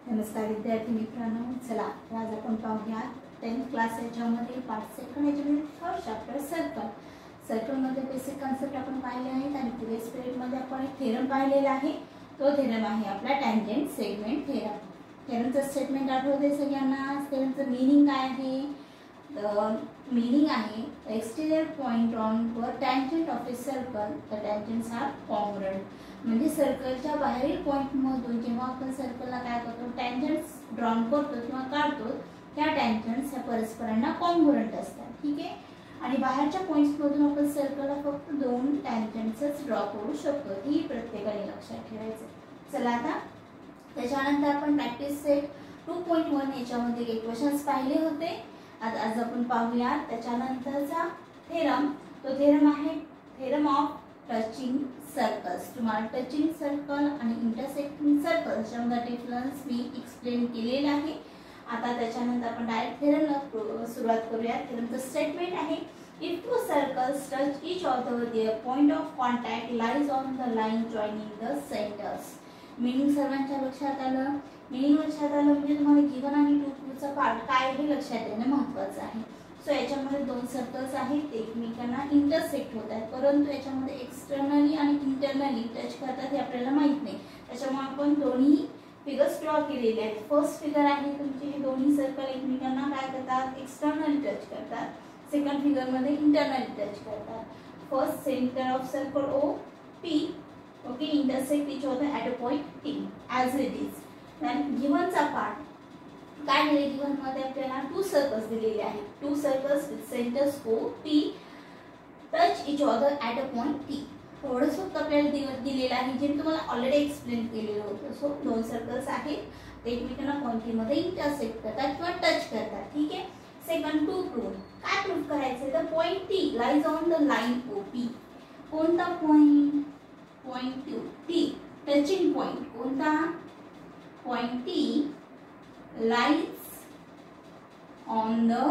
नमस्कार विद्यार्थी मित्रांनो, चला आज आपण पाहूया 10th क्लास याच्यामध्ये पार्ट सेकंड याच्यामध्ये फर्स्ट चॅप्टर सर्कल मध्ये बेसिक कन्सेप्ट आपण पाहिले आहेत आणि प्रिवियस पिरियड मध्ये आपण एक थेरम पाहिलेला आहे। तो थेरम आहे आपला टँजेंट सेगमेंट थेरम। थेरमचं स्टेटमेंट आठवते सगळ्यांना? थेरमचं मीनिंग काय आहे? मीनिंग आहे exterior point on tangent of a circle the tangents are congruent. म्हणजे सर्कलच्या बाहेरील पॉइंट मधून जेव्हा आपण सर्कलला काय करतो, टँजेंट्स ड्रॉ करतो किंवा काढतो, त्या टँजेंट्स ह्या परस्परांना कॉन्ग्रुएंट असतात। ठीक आहे। आणि बाहेरच्या पॉइंट्स मधून आपण सर्कलला फक्त दोन टँजेंट्सच ड्रॉ करू शकतो, ही प्रत्येकाने लक्षात ठेवायचं। चला आता त्याच्यानंतर आपण प्रॅक्टिस सेट 2.1 याच्यामध्ये काही क्वेश्चन्स पाहिले होते। आज आपण पाहूया त्याच्यानंतरचा थेरम। तो थेरम आहे थेरम ऑफ टचिंग सर्कल्स। तुम्हाला टचिंग सर्कल आणि इंटरसेक्टिंग सर्कल याच्यामध्ये डिफरन्स मी एक्सप्लेन केलेला आहे। आता त्याच्यानंतर आपण डायरेक्ट थेरमला सुरुवात करूया। थेरमचं स्टेटमेंट आहे if two circles touch each other their point of contact lies on the line joining the centres. Meaning सर्वांच्या लक्षात आलं? मीनिंग लक्षात आलं म्हणजे तुम्हाला गिवन आणि टूचा पार्ट काय हे लक्षात येणं महत्त्वाचं आहे। सो याच्यामध्ये दोन सर्कल्स आहेत, ते एकमेकांना इंटरसेक्ट होत आहेत, परंतु याच्यामध्ये एक्सटर्नली आणि इंटरनली टच करतात हे आपल्याला माहित नाही। त्याच्यामुळे आपण दोन्ही फिगर्स ड्रॉ केलेले आहेत। फर्स्ट फिगर आहे तुमचे हे दोन्ही सर्कल एकमेकांना काय करतात, एक्सटर्नली टच करतात। सेकंड फिगर मध्ये इंटरनली टच करतात। First centre of circle O P okay intersect each other at a point T as it is. Then गिवनचा पार्ट काय दिले? गिवन मध्ये आपल्याला टू सर्कल्स दिलेले आहेत। Two circles with centres O P touch each other at a point T. थोडंसं फक्त आपल्याला दिलेलं आहे जे मी तुम्हाला ऑलरेडी एक्सप्लेन केलेलं होतं। सो दोन सर्कल्स आहेत, ते एकमेकांना पॉइंट टी मध्ये इंटरसेक्ट करतात किंवा टच करतात। ठीक आहे। सेकंड टू प्रूव्ह काय प्रूव्ह करायचं? The point T lies on the line O P. कोणता point? Point T touching point कोणता? Point T lies on the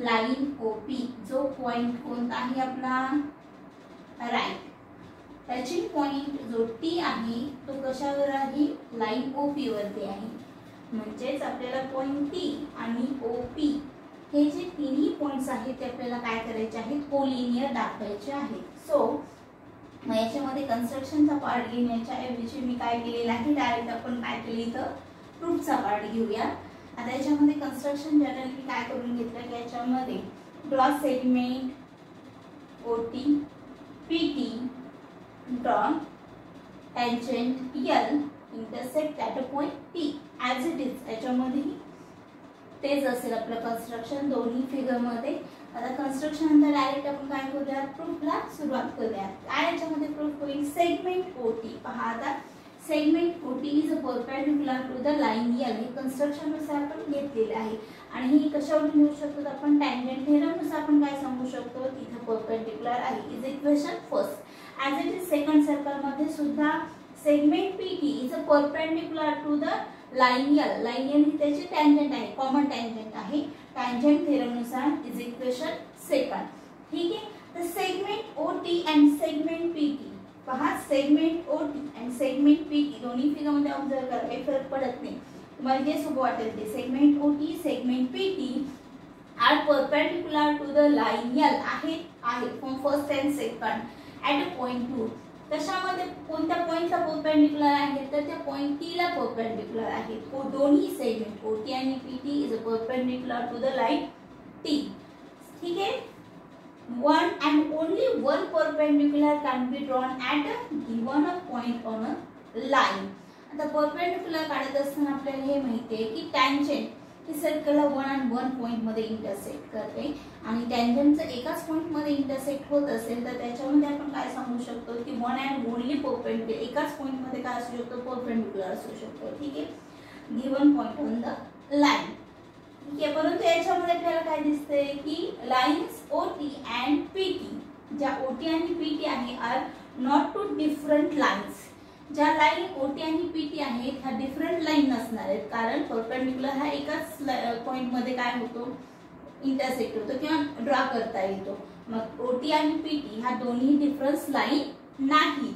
line OP। जो पॉइंट कोणता आहे आपला? राइट। टचिंग पॉइंट जो टी आहे तो कशावर आहे? लाइन OP वरती आहे। म्हणजेच आपल्याला पॉइंट टी आणि OP हे जे तिन्ही पॉइंट्स आहेत ते आपल्याला काय करायचे आहेत? कोलिनियर दाखवायचे आहेत। सो याच्यामध्ये कन्स्ट्रक्शनचा पार्ट घेण्याच्या ऐवजी मी काय केलेलं आहे, डायरेक्ट आपण काय केलं इथं प्रूफचा पार्ट घेऊया। आता याच्यामध्ये कन्स्ट्रक्शन जनरली काय करून घेतलं की याच्यामध्ये ड्रॉ सेगमेंट ओटी PT draw tangent L intersect at a point T as it is. याच्यामध्ये तेच असेल आपलं कन्स्ट्रक्शन दोन्ही फिगरमध्ये। आता कन्स्ट्रक्शन नंतर डायरेक्ट आपण काय करूया, प्रूफला सुरुवात करूया। काय याच्यामध्ये प्रूफ होईल? सेगमेंट ओटी पहा। आता segment OT is a perpendicular to the line L. हे कन्स्ट्रक्शन नुसार आपण घेतलेले आहे आणि ही कशावरून घेऊ शकतो आपण? टँजेंट थेरम नुसार आपण काय सांगू शकतो? तिथे परपेंडिक्युलर आहे is equation first. As it is second circle मध्ये सुद्धा segment PT is a perpendicular to the line L. Line L ही त्याची टँजेंट आहे, कॉमन टँजेंट आहे। टँजेंट थेरम नुसार इज इक्वेशन सेकंड। ठीक आहे। तर segment OT and segment PT पहा, segment OT and segment PT दोन्ही फिगर मध्ये ऑब्झर्व करा, काही फरक पडत नाही, तुम्हाला जे सोपं वाटेल ते। Segment OT segment PT are perpendicular to the line L आहे from first and second at a point two. कशामध्ये कोणत्या पॉइंटला परपेंडिक्युलर आहे? तर त्या पॉइंट टी ला परपेंडिक्युलर आहे। दोन्ही सेगमेंट ओटी आणि PT is a perpendicular to the line T. ठीक आहे। One and only one perpendicular can be drawn at a given point on a line। आता परपेंडिक्युलर काढत असताना आपल्याला हे माहिती आहे की टँजेंट ही सर्कलला 1 and 1 पॉइंट मध्ये इंटरसेक्ट करते आणि टँजेंटचं एकाच पॉइंट मध्ये इंटरसेक्ट होत असेल तर त्याच्यामध्ये आपण काय सांगू शकतो की 1 and only परपेंडिक्युलर एकाच पॉइंट मध्ये काय असू शकतो? परपेंडिक्युलर असू शकतो। ठीक आहे। Given point on the line. ठीक आहे। परंतु याच्यामध्ये आपल्याला काय दिसतंय की लाइन्स ओटी अँड पीटी, ज्या ओटी आणि पीटी आहे are not two different lines. ज्या लाइन ओटी आणि पीटी आहेत ह्या डिफरंट लाइन नसणार आहेत, कारण परपेंडिक्युलर हा एकाच पॉइंट मध्ये काय होतो? इंटरसेक्ट होतो किंवा ड्रॉ करता येतो। मग ओटी आणि पीटी ह्या दोन्ही डिफरन्स लाइन नाही।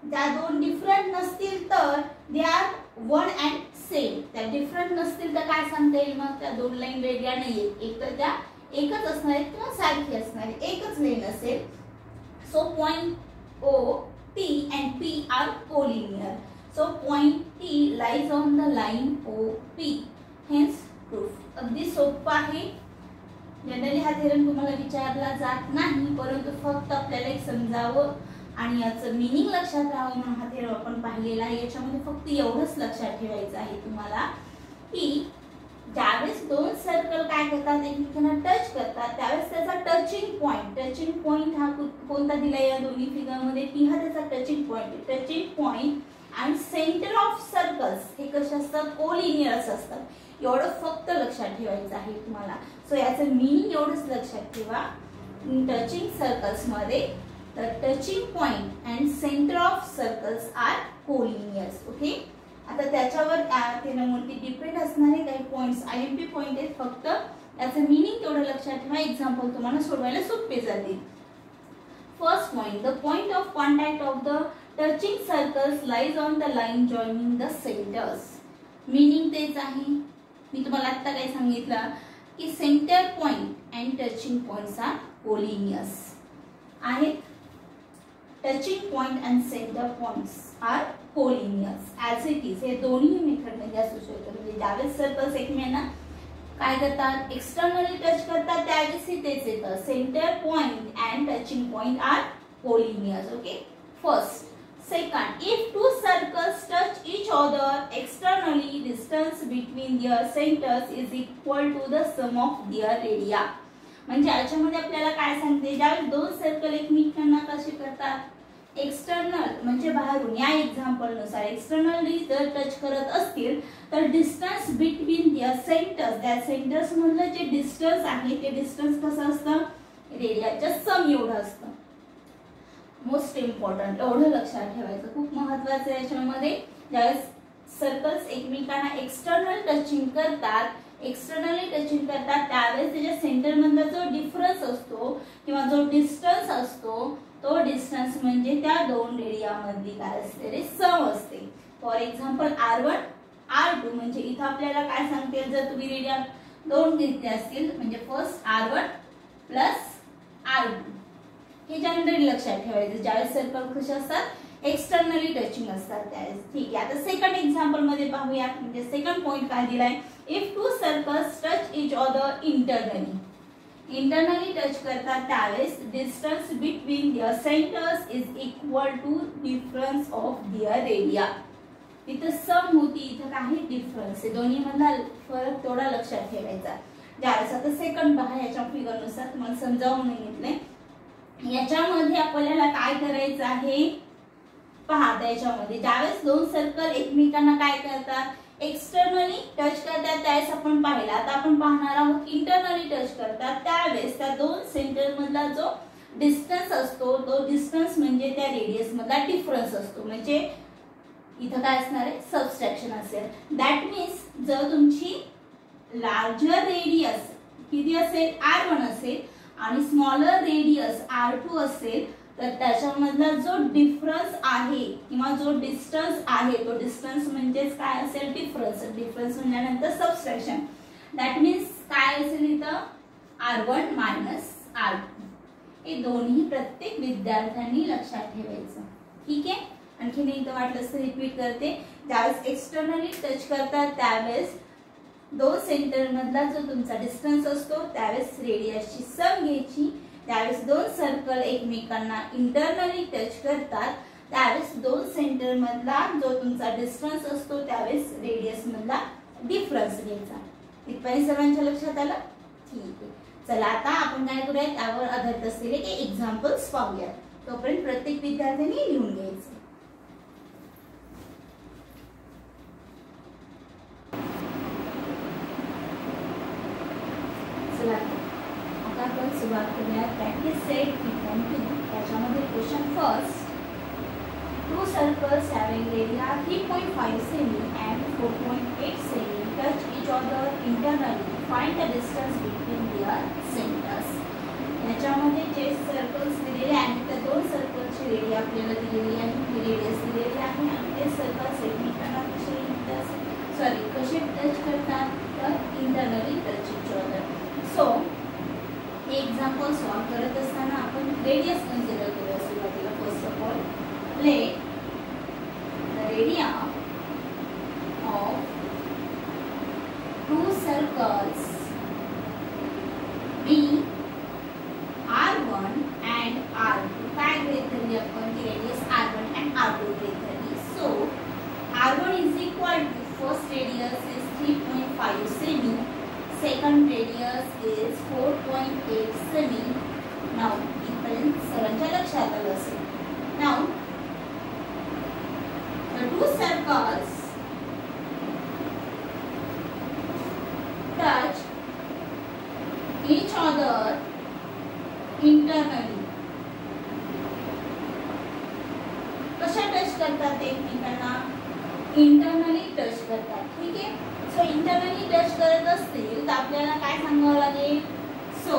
त्या दोन डिफरंट नसतील तर they are one and same, त्या डिफरंट नसतील तर काय सांगता येईल मग त्या दोन लाईन वेगळ्या नाहीये, एक तर त्या एकच असणार आहेत किंवा सारखी असणार आहे, एकच लाईन असेल. So point O T and P are collinear. So point T lies on the line O P, hence proof. अगदी सोपं आहे. जनरली हा थेरम तुम्हाला विचारला जात नाही, परंतु फक्त आपल्याला एक समजावं आणि याचं मीनिंग लक्षात राहावं म्हणून हा थेरम आपण पाहिलेला आहे. याच्यामध्ये फक्त एवढंच लक्षात ठेवायचं आहे तुम्हाला की ज्यावेळेस दोन सर्कल काय करतात, एकमेकांना टच करतात, त्यावेळेस त्याचा टचिंग पॉइंट हा कोणता दिलाय या दोन्ही फिगरमध्ये, पी हा त्याचा टचिंग पॉइंट आणि सेंटर ऑफ सर्कल्स हे कसे असतात, कोलिनियर्स असतात. एवढं फक्त लक्षात ठेवायचं आहे तुम्हाला. सो याचं मीनिंग एवढंच लक्षात ठेवा. टचिंग सर्कल्स मध्ये the touching point and centre of circles are collinears. Okay. आता त्याच्यावर थेरमवरती डिपेंड असणारे काही पॉइंट्स IMP पॉइंट आहेत, फक्त याचं मीनिंग तेवढं लक्षात ठेवा. एक्झाम्पल तुम्हाला सोडवायला सोपे जातील. First point, the point of contact of the touching circles lies on the line joining the centres. Meaning तेच आहे. मी तुम्हाला आता काय सांगितलं की centre point and touching points are collinear आहेत. Touching point and centre points are collinear as it is. हे दोन्ही मेथडमध्ये असू शकतं. म्हणजे ज्यावेळेस सर्कल्स एकमेकांना काय करतात, एक्सटर्नली टच करतात, त्यावेळेस तेच येतं. Centre point and touching point are collinear. Okay. First. Second, if two circles touch each other externally, distance between their centers is equal to the sum of their radii. म्हणजे याच्यामध्ये आपल्याला काय सांगते, ज्यावेळेस दोन सर्कल एकमेकांना कसे करतात, एक्सटर्नल म्हणजे बाहेरून, या एक्झाम्पल नुसार एक्सटर्नली जर टच करत असतील तर डिस्टन्स बिटवीन देअर सेंटर्स, त्या सेंटर्स मधलं जे डिस्टन्स आहे ते डिस्टन्स कसं असतं, रेडियाच्या सम एवढं असतं. मोस्ट इम्पॉर्टंट, एवढं लक्षात ठेवायचं, खूप महत्वाचं आहे. याच्यामध्ये ज्यावेळेस सर्कल्स एकमेकांना एक्सटर्नली टचिंग करतात त्यावेळेस त्याच्या सेंटर मधला जो डिफरन्स असतो किंवा जो डिस्टन्स असतो तो डिस्टन्स म्हणजे त्या दोन रेडिया मधली काय असते, सम असते. फॉर एक्झाम्पल R1 R2 म्हणजे इथं आपल्याला काय सांगते, जर तुम्ही रेडिया दोन घेतले असतील म्हणजे फर्स्ट R1 प्लस R2 हे जनरली लक्षात ठेवायचं. ज्यावेळेस सर्कल कसे असतात, एक्सटर्नली टचिंग असतात त्यावेळेस. ठीक आहे. आता सेकंड एक्झाम्पल मध्ये पाहूया. म्हणजे सेकंड पॉइंट काय दिलाय, if two circles touch each other internally touch करतात त्यावेळेस distance between their centres is equal to difference of their radii. इथं सम होती, इथं काही डिफरन्स आहे, दोन्ही मधला फरक तेवढा लक्षात ठेवायचा. ज्यावेळेस आता सेकंड पहा, याच्या फिगर नुसार तुम्हाला समजावून सांगितलंय. याच्यामध्ये आपल्याला काय करायचं आहे पहा. त्याच्यामध्ये ज्यावेळेस दोन सर्कल एकमेकांना काय करतात, एक्सटर्नली टच करतात त्यावेळेस आपण पाहिला. आता आपण पाहणार आहोत इंटरनली टच करतात त्यावेळेस त्या दोन सेंटर मधला जो डिस्टन्स असतो तो डिस्टन्स म्हणजे त्या रेडियस मधला डिफरन्स असतो. म्हणजे इथं काय असणार आहे, सबट्रॅक्शन असेल. दॅट मीन्स जर तुमची लार्जर रेडियस किती असेल, R1 असेल आणि स्मॉलर रेडियस R2 असेल तर त्याच्यामधला जो डिफरन्स आहे किंवा जो डिस्टन्स आहे तो डिस्टन्स म्हणजेच काय असेल, डिफरन्स म्हणल्यानंतर सबट्रॅक्शन. दॅट मीन्स काय असेल इथं, R1 मायनस R2. हे दोन्ही प्रत्येक विद्यार्थ्यांनी लक्षात ठेवायचं. ठीक आहे. आणखी इथं वाटलं तर रिपीट करते. ज्यावेळेस एक्सटर्नली टच करतात त्यावेळेस दोन सेंटर मधला जो तुमचा डिस्टन्स असतो त्यावेळेस रेडियसची सम घ्यायची. त्यावेळेस दोन सर्कल एकमेकांना इंटरनली टच करतात त्यावेळेस दोन सेंटर मधला जो तुमचा डिस्टन्स असतो त्यावेळेस रेडियस मधला डिफरन्स घ्यायचा. इथपर्यंत सर्वांच्या लक्षात आलं. ठीक आहे. चला आता आपण काय करूया, त्यावर आधारित असलेले काही एक्झाम्पल्स पाहूया. तोपर्यंत प्रत्येक विद्यार्थ्यांनी लिहून घ्यायचं. आता आपण सुरुवात करूया. Practice set 3.2. त्याच्यामध्ये question first, two circles having area 3.5 cm and 4.8 cm touch each other internally, find the distance between their centres. याच्यामध्ये जे सर्कल्स दिलेले आहेत त्या दोन सर्कलची रेडिया आपल्याला दिलेली आहे, रेडियस दिलेली आहे आणि ते सर्कल्स एकमेकांना कसे सॉरी एक्झाम्पल सॉल्व करत असताना आपण रेडियस कन्सिडर करूया सुरुवातीला. First of all, let the radii of two circles be R1 and R2. काय गृहीत धरली आपण की रेडियस R1 and R2 गृहीत धरली. So R1 is equal to first radius is 3.5 semi, second radius is 4.8 semi. Now इथपर्यंत सर्वांच्या लक्षात आलं असेल. Now the two circles touch each other internally. कशा टच करतात एकमेकांना? इंटरनली टच करतात. ठीक आहे. सो इंटरनली टच करत असतील तर आपल्याला काय सांगावं लागेल? So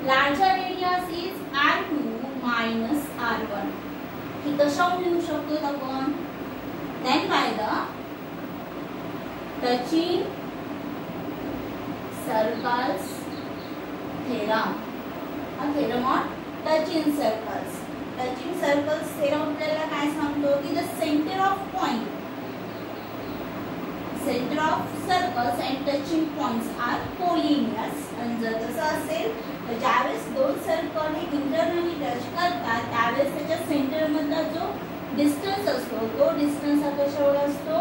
larger radius is R2 minus R1. ही कशावरून लिहू शकतो आपण? Then by the touching circles theorem. theorem on touching circles. Touching circles theorem आपल्याला काय सांगतो की the center of circles and touching points are collinears. आणि जर तसं असेल तर ज्यावेळेस दोन सर्कल हे इंटरनली टच करतात त्यावेळेस त्याच्या सेंटर मधला जो डिस्टन्स असतो तो डिस्टन्स हा कशावर असतो?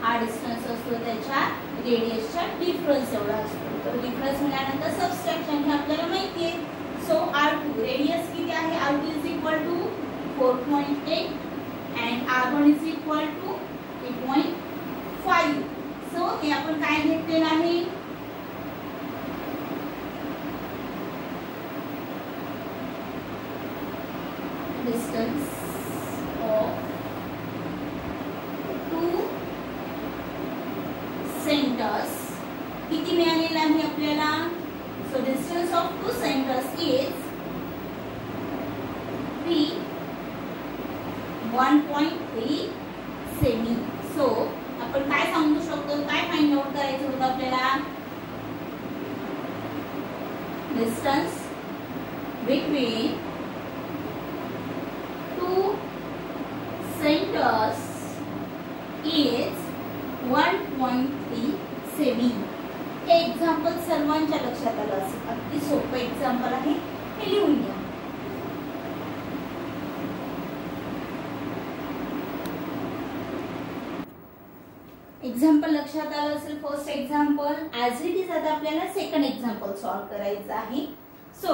हा डिस्टन्स असतो त्याच्या रेडियसच्या डिफरन्स एवढा असतो. तो डिफरन्स म्हटल्यानंतर सबट्रॅक्शन हे आपल्याला माहिती आहे. सो R2 रेडियस किती आहे? R2 is equal to 4.8 and R1 is equal to 3.5. So हे आपण काय घेतलेलं आहे? डिस्टन्स ऑफ टू सेंटर्स किती मिळालेलं आहे आपल्याला? So distance of two centers is 1.3 semi. So आपण काय सांगू शकतो? काय फाइंड आउट करायचं होतं आपल्याला? Distance between two centers is 1.3 semi. हे एक्झाम्पल सर्वांच्या लक्षात आलं असेल. अगदी सोपं एक्झाम्पल आहे, हे लिहून घ्या. एक्झाम्पल लक्षात आलं असेल. First example as it is. आता आपल्याला सेकंड एक्झाम्पल सॉल्व करायचं आहे. सो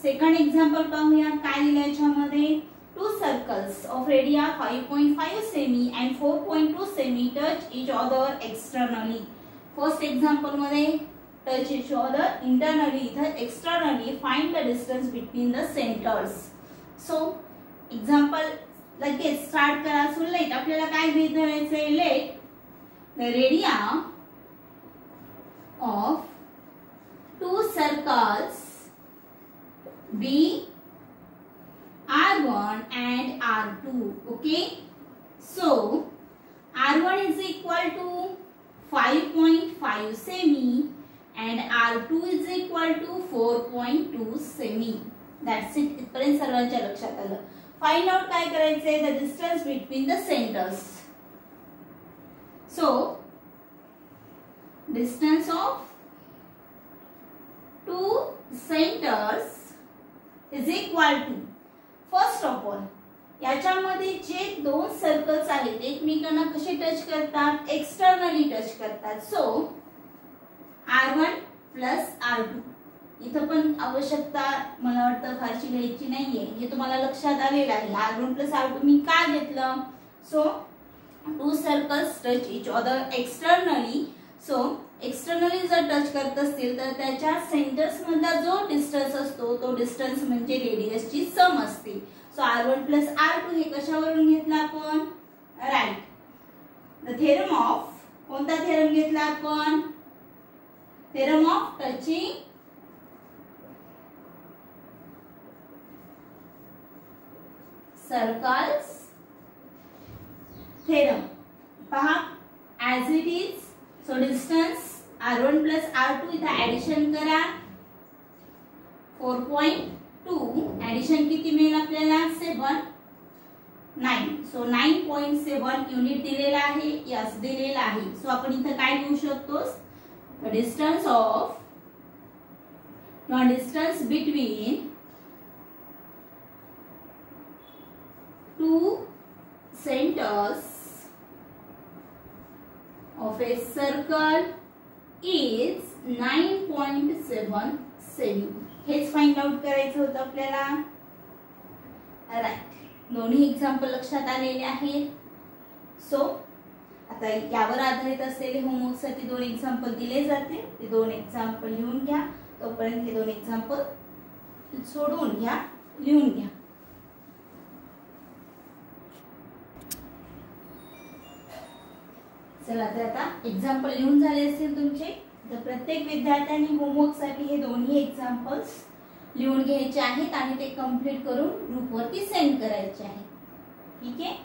सेकंड एक्झाम्पल पाहूया काय दिलं याच्यामध्ये. Two circles of radii 5.5 cm and 4.2 cm touch each other externally. First example मध्ये टच इच अदर इंटरनली, इथं externally. Find the distance between the centres. So example लगेच start करा. सो लेट आपल्याला काय गृहीत धरायचंय? Let the radii of two circles be R1 and R2. Okay, so R1 is equal to 5.5 semi and R2 is equal to 4.2 semi. That's it. इथपर्यंत सर्वांच्या लक्षात आलं. फाइंड आउट काय करायचंय? The distance between the centres. So distance of two centres is equal to, first of all याच्यामध्ये जे दोन circles आहेत एकमेकांना कसे टच करतात? एक्सटर्नली टच करतात. So R1 plus R2. इथं पण आवश्यकता मला वाटतं फारशी घ्यायची नाहीये, हे तुम्हाला लक्षात आलेलं आहे. R1 प्लस R2 मी का घेतलं? So to circles touch each other externally. So externally जर टच करत असतील तर त्याच्या सेंटर्स मधला जो डिस्टन्स असतो तो डिस्टन्स म्हणजे रेडियसची सम असते. सो R1 प्लस R2 हे कशावरून घेतला आपण? राईट. द थेरम ऑफ, कोणता थेरम घेतला आपण? Theorem of touching circles theorem. पहा as it is. So distance R1 plus R2 इथं ऍडिशन करा. 4.2 ॲडिशन किती मिळेल आपल्याला 7 9 सो 9.7 युनिट दिलेला आहे यस दिलेला आहे. सो आपण इथं काय लिहू शकतो the distance between two centers of a circle is 9.7 semi. हेच फाइंड आउट करायचं होतं आपल्याला. राईट, दोन्ही एक्झाम्पल लक्षात आलेले आहेत. सो आता यावर आधारित असलेले होमवर्कसाठी 2 एक्झाम्पल दिले जाते. ते 2 एक्झाम्पल लिहून घ्या. तोपर्यंत हे 2 एक्झाम्पल सोडवून घ्या, लिहून घ्या. चला तर आता एक्झाम्पल लिहून झाले असतील तुमचे. तर प्रत्येक विद्यार्थ्यांनी होमवर्कसाठी हे दोन्ही एक्झाम्पल्स लिहून घ्यायचे आहेत आणि ते कंप्लीट करून ग्रुपवरती सेंड करायचे आहेत. ठीक आहे.